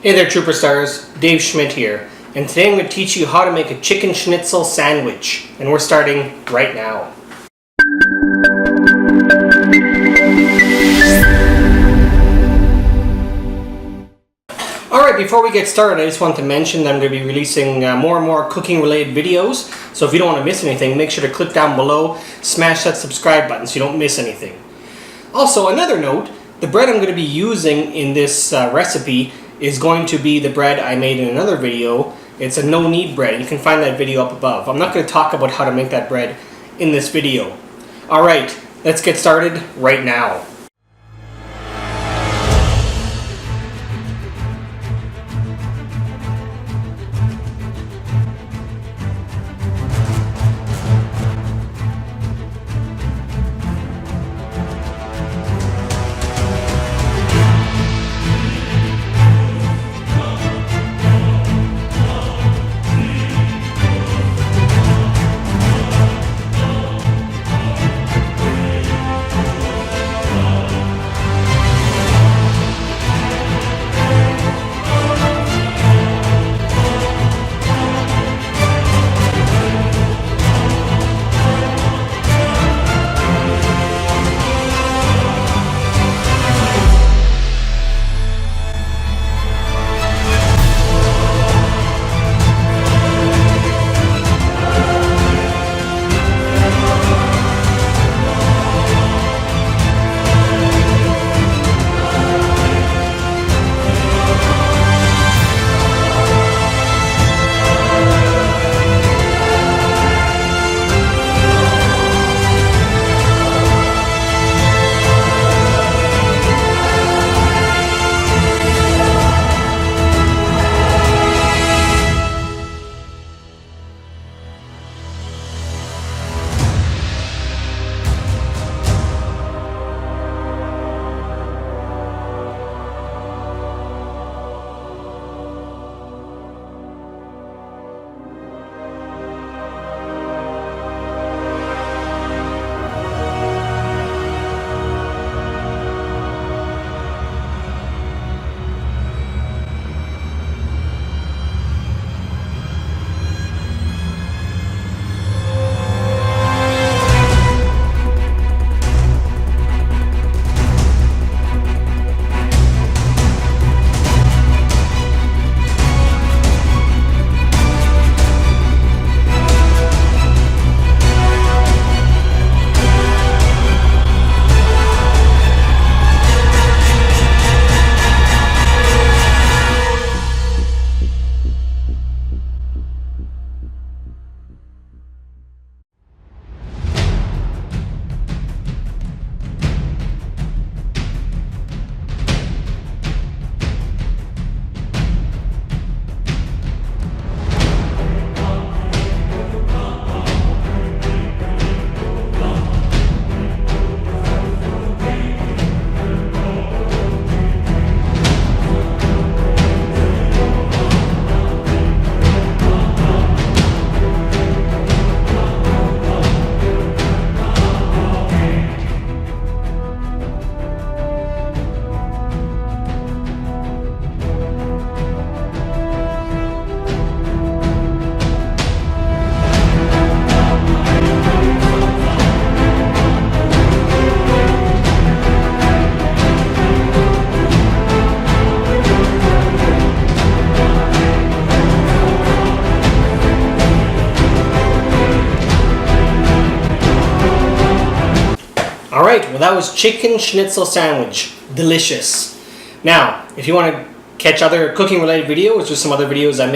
Hey there, Trooper Stars. Dave Schmidt here, and today I'm going to teach you how to make a chicken schnitzel sandwich, and we're starting right now. Alright, before we get started, I just want to mention that I'm going to be releasing more and more cooking related videos, so if you don't want to miss anything, make sure to click down below, smash that subscribe button so you don't miss anything. Also, another note, the bread I'm going to be using in this recipe is going to be the bread I made in another video. It's a no-knead bread. You can find that video up above. I'm not going to talk about how to make that bread in this video. Alright, let's get started right now. Alright, well that was chicken schnitzel sandwich. Delicious. Now, if you want to catch other cooking related videos or some other videos I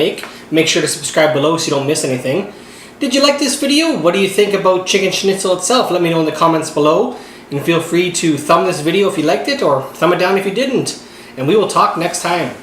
make sure to subscribe below so you don't miss anything. Did you like this video? What do you think about chicken schnitzel itself? Let me know in the comments below. And feel free to thumb this video if you liked it or thumb it down if you didn't. And we will talk next time.